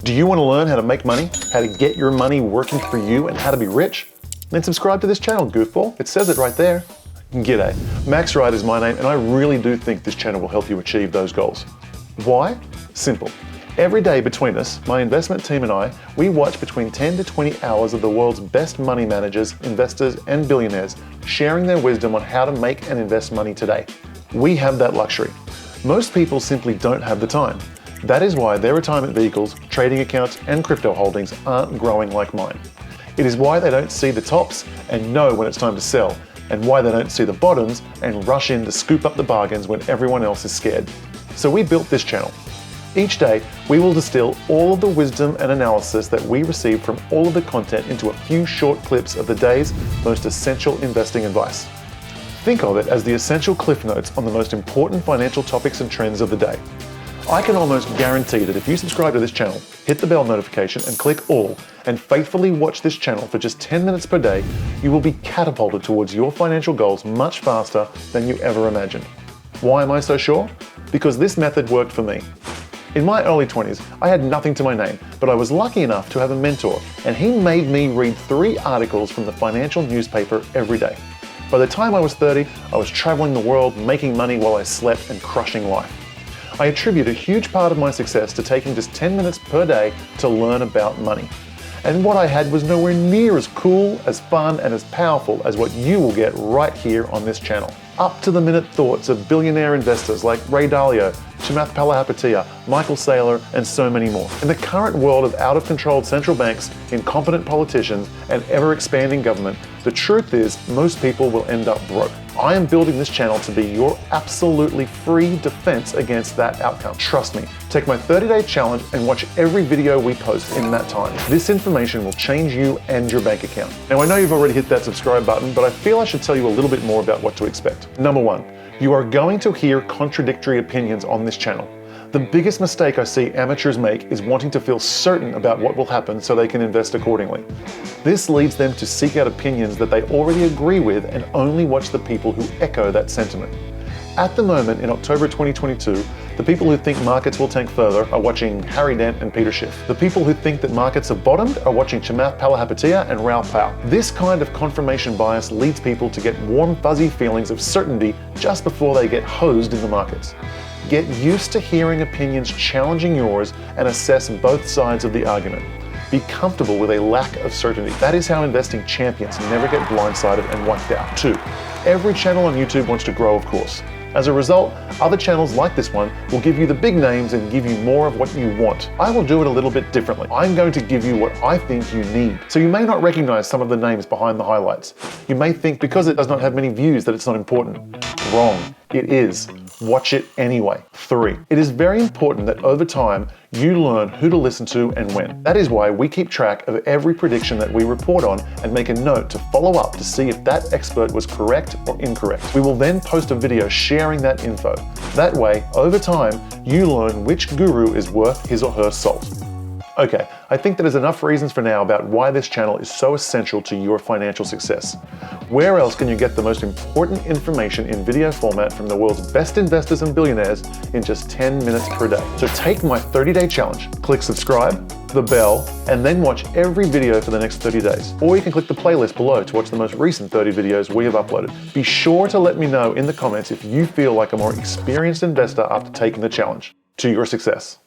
Do you want to learn how to make money, how to get your money working for you, and how to be rich? Then subscribe to this channel, goofball. It says it right there. G'day. Max Wright is my name, and I really do think this channel will help you achieve those goals. Why? Simple. Every day between us, my investment team and I, we watch between 10 to 20 hours of the world's best money managers, investors, and billionaires sharing their wisdom on how to make and invest money today. We have that luxury. Most people simply don't have the time. That is why their retirement vehicles, trading accounts, and crypto holdings aren't growing like mine. It is why they don't see the tops and know when it's time to sell, and why they don't see the bottoms and rush in to scoop up the bargains when everyone else is scared. So we built this channel. Each day, we will distill all of the wisdom and analysis that we receive from all of the content into a few short clips of the day's most essential investing advice. Think of it as the essential cliff notes on the most important financial topics and trends of the day. I can almost guarantee that if you subscribe to this channel, hit the bell notification and click all, and faithfully watch this channel for just 10 minutes per day, you will be catapulted towards your financial goals much faster than you ever imagined. Why am I so sure? Because this method worked for me. In my early 20s, I had nothing to my name, but I was lucky enough to have a mentor, and he made me read 3 articles from the financial newspaper every day. By the time I was 30, I was traveling the world, making money while I slept, and crushing life. I attribute a huge part of my success to taking just 10 minutes per day to learn about money. And what I had was nowhere near as cool, as fun, and as powerful as what you will get right here on this channel. Up-to-the-minute thoughts of billionaire investors like Ray Dalio, Chamath Palihapitiya, Michael Saylor, and so many more. In the current world of out-of-control central banks, incompetent politicians, and ever-expanding government, the truth is most people will end up broke. I am building this channel to be your absolutely free defense against that outcome. Trust me, take my 30-day challenge and watch every video we post in that time. This information will change you and your bank account. Now I know you've already hit that subscribe button, but I feel I should tell you a little bit more about what to expect. Number 1, you are going to hear contradictory opinions on this channel. The biggest mistake I see amateurs make is wanting to feel certain about what will happen so they can invest accordingly. This leads them to seek out opinions that they already agree with and only watch the people who echo that sentiment. At the moment, in October 2022, the people who think markets will tank further are watching Harry Dent and Peter Schiff. The people who think that markets have bottomed are watching Chamath Palihapitiya and Ralph Powell. This kind of confirmation bias leads people to get warm, fuzzy feelings of certainty just before they get hosed in the markets. Get used to hearing opinions challenging yours and assess both sides of the argument. Be comfortable with a lack of certainty. That is how investing champions never get blindsided and wiped out. 2, every channel on YouTube wants to grow, of course. As a result, other channels like this one will give you the big names and give you more of what you want. I will do it a little bit differently. I'm going to give you what I think you need. So you may not recognize some of the names behind the highlights. You may think because it does not have many views that it's not important. Wrong. It is. Watch it anyway. 3, it is very important that over time, you learn who to listen to and when. That is why we keep track of every prediction that we report on and make a note to follow up to see if that expert was correct or incorrect. We will then post a video sharing that info. That way, over time, you learn which guru is worth his or her salt. Okay, I think that is enough reasons for now about why this channel is so essential to your financial success. Where else can you get the most important information in video format from the world's best investors and billionaires in just 10 minutes per day? So take my 30-day challenge, click subscribe, the bell, and then watch every video for the next 30 days. Or you can click the playlist below to watch the most recent 30 videos we have uploaded. Be sure to let me know in the comments if you feel like a more experienced investor after taking the challenge. To your success.